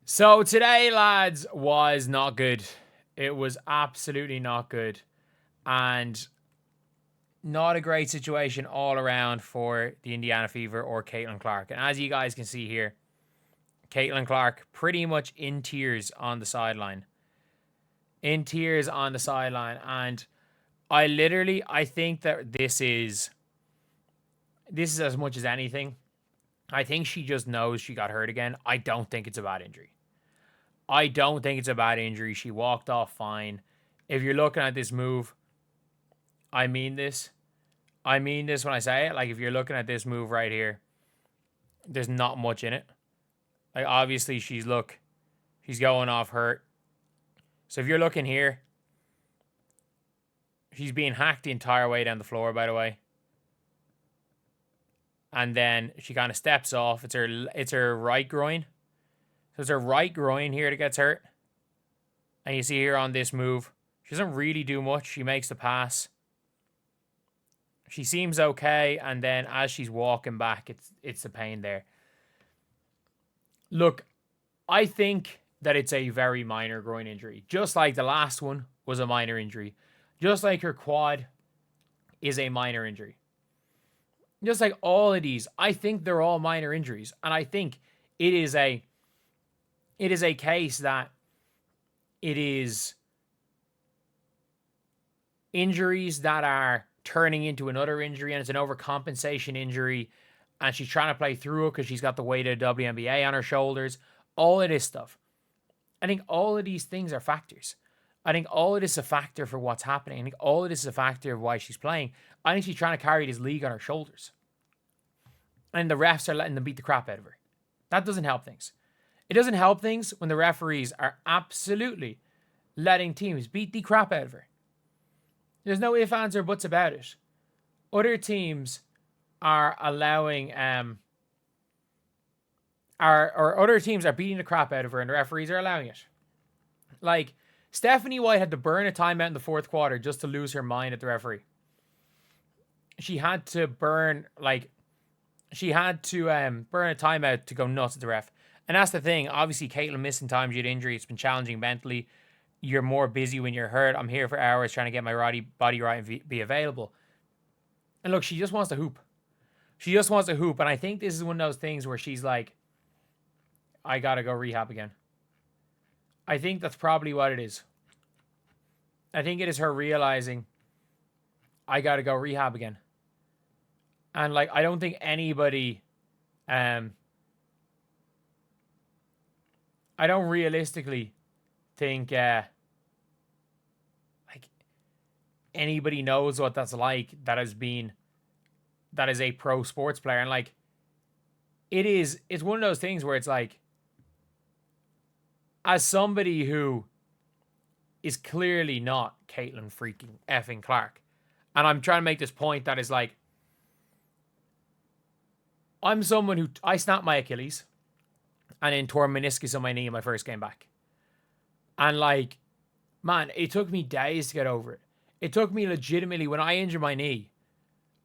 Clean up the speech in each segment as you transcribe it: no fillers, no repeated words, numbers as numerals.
So today, lads, was not good. It was absolutely not good. And not a great situation all around for the Indiana Fever or Caitlin Clark. And as you guys can see here, Caitlin Clark pretty much in tears on the sideline. In tears on the sideline. And I think that this is as much as anything. I think she just knows she got hurt again. I don't think it's a bad injury. I don't think it's a bad injury. She walked off fine. If you're looking at this move, I mean this. I mean this when I say it. Like, if you're looking at this move right here, there's not much in it. Like, obviously, she's going off hurt. So if you're looking here, she's being hacked the entire way down the floor, by the way. And then she kind of steps off. It's her right groin. So it's her right groin here that gets hurt. And you see here on this move, she doesn't really do much. She makes the pass. She seems okay. And then as she's walking back, it's the pain there. Look, I think that it's a very minor groin injury. Just like the last one was a minor injury. Just like her quad is a minor injury. Just like all of these, I think they're all minor injuries. And I think it is a case that it is injuries that are turning into another injury, and it's an overcompensation injury, and she's trying to play through it because she's got the weight of WNBA on her shoulders. All of this stuff. I think all of these things are factors. I think all of this is a factor for what's happening. I think all of this is a factor of why she's playing. I think she's trying to carry this league on her shoulders. And the refs are letting them beat the crap out of her. That doesn't help things. It doesn't help things when the referees are absolutely letting teams beat the crap out of her. There's no ifs, ands, or buts about it. Other teams are allowing other teams are beating the crap out of her, and the referees are allowing it. Like, Stephanie White had to burn a timeout in the fourth quarter just to lose her mind at the referee. She had to burn a timeout to go nuts at the ref. And that's the thing. Obviously, Caitlin missing time due to injury. It's been challenging mentally. You're more busy when you're hurt. I'm here for hours trying to get my body right and be available. And look, she just wants to hoop. She just wants to hoop. And I think this is one of those things where she's like, I got to go rehab again. I think that's probably what it is. I think it is her realizing, I got to go rehab again. And like, I don't think anybody, I don't realistically think like anybody knows what that's like that is a pro sports player. And like, it's one of those things where it's like, as somebody who is clearly not Caitlin freaking effing Clark, and I'm trying to make this point that is like, I'm someone who, I snapped my Achilles and then tore meniscus on my knee in my first game back. And like, man, it took me days to get over it. It took me legitimately, when I injured my knee,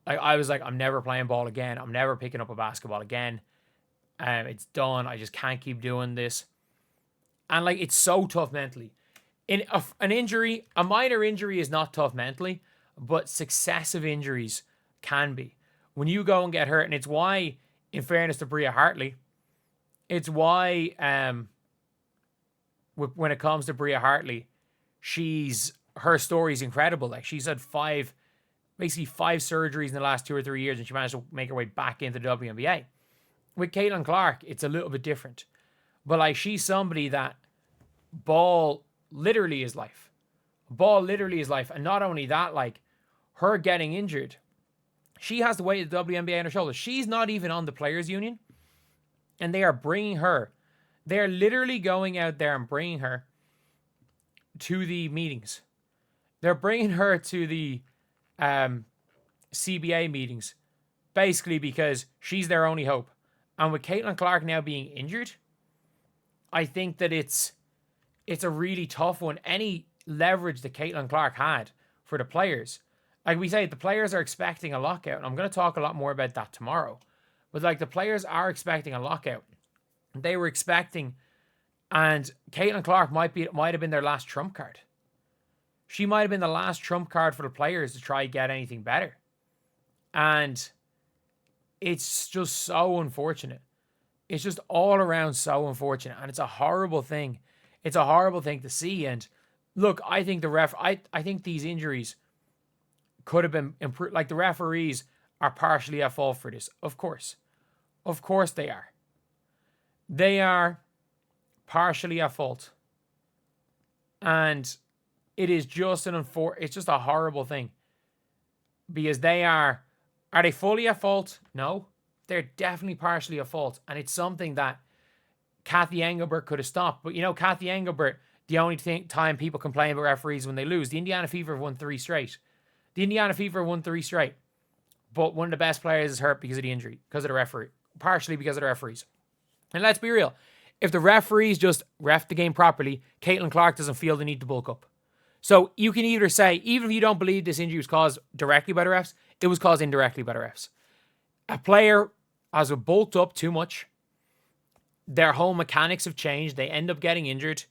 I was like, I'm never playing ball again. I'm never picking up a basketball again. It's done. I just can't keep doing this. And like, it's so tough mentally. An injury, a minor injury is not tough mentally, but successive injuries can be. When you go and get hurt, and it's why, in fairness to Bria Hartley, it's why when it comes to Bria Hartley, her story is incredible. Like, she's had basically five surgeries in the last 2 or 3 years, and she managed to make her way back into the WNBA. With Caitlin Clark, it's a little bit different. But like, she's somebody that ball literally is life. Ball literally is life. And not only that, like, her getting injured, she has the weight of the WNBA on her shoulders. She's not even on the players' union. And they are bringing her. They're literally going out there and bringing her to the meetings. They're bringing her to the CBA meetings, basically because she's their only hope. And with Caitlin Clark now being injured, I think that it's a really tough one. Any leverage that Caitlin Clark had for the players, like we say, the players are expecting a lockout, and I'm going to talk a lot more about that tomorrow. But like, the players are expecting a lockout. They were expecting And Caitlin Clark might have been their last trump card. She might have been the last trump card for the players to try and get anything better. And it's just so unfortunate. It's just all around so unfortunate. And it's a horrible thing. It's a horrible thing to see. And look, I think I think these injuries could have been improved. Like, the referees are partially at fault for this. Of course. Of course they are. They are partially at fault. And it is just it's just a horrible thing. Because are they fully at fault? No. They're definitely partially at fault. And it's something that Kathy Engelbert could have stopped. But, you know, Kathy Engelbert, the only time people complain about referees when they lose. The Indiana Fever have won 3 straight. But one of the best players is hurt because of the injury, because of the referee. Partially because of the referees. And let's be real. If the referees just ref the game properly, Caitlin Clark doesn't feel the need to bulk up. So you can either say, even if you don't believe this injury was caused directly by the refs, it was caused indirectly by the refs. A player has bulked up too much. Their whole mechanics have changed. They end up getting injured.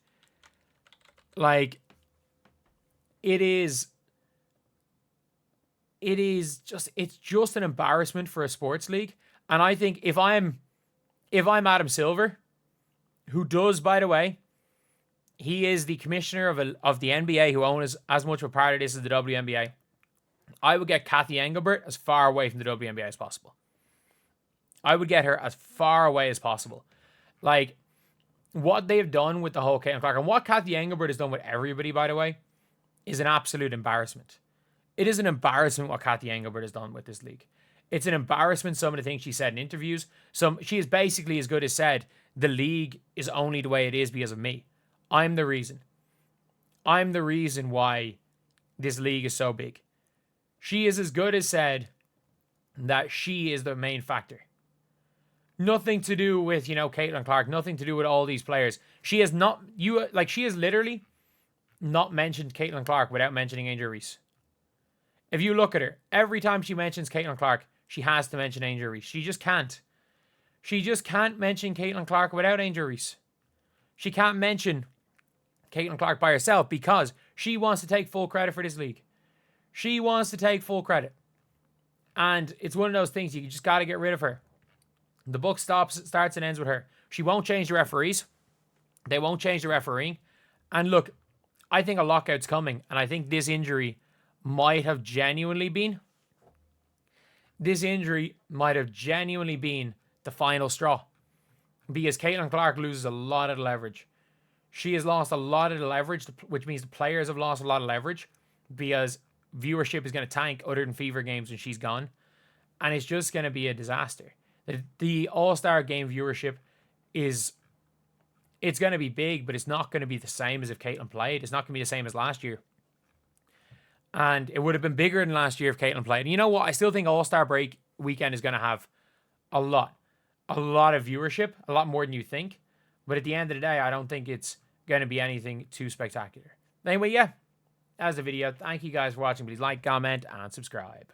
Like, it's just an embarrassment for a sports league. And I think if I'm Adam Silver, who does, by the way, he is the commissioner of the NBA, who owns as much of a part of this as the WNBA. I would get Kathy Engelbert as far away from the WNBA as possible. I would get her as far away as possible. Like, what they've done with the whole Caitlin Clark, and what Kathy Engelbert has done with everybody, by the way, is an absolute embarrassment. It is an embarrassment what Kathy Engelbert has done with this league. It's an embarrassment, some of the things she said in interviews. She is basically as good as said, the league is only the way it is because of me. I'm the reason. I'm the reason why this league is so big. She is as good as said that she is the main factor. Nothing to do with, Caitlin Clark. Nothing to do with all these players. She has literally not mentioned Caitlin Clark without mentioning Angel Reese. If you look at her, every time she mentions Caitlin Clark, she has to mention Angel Reese. She just can't. She just can't mention Caitlin Clark without Angel Reese. She can't mention Caitlin Clark by herself because she wants to take full credit for this league. She wants to take full credit. And it's one of those things, you just got to get rid of her. The book starts and ends with her. She won't change the referees. They won't change the refereeing. And look, I think a lockout's coming. And I think this injury might have genuinely been the final straw. Because Caitlin Clark loses a lot of the leverage. She has lost a lot of the leverage, which means the players have lost a lot of leverage because viewership is going to tank other than Fever games when she's gone. And it's just going to be a disaster. The All-Star game viewership it's going to be big, but it's not going to be the same as if Caitlin played. It's not going to be the same as last year. And it would have been bigger than last year if Caitlin played. And you know what? I still think All-Star break weekend is going to have a lot of viewership, a lot more than you think. But at the end of the day, I don't think it's going to be anything too spectacular. Anyway, yeah, that's the video. Thank you guys for watching. Please like, comment, and subscribe.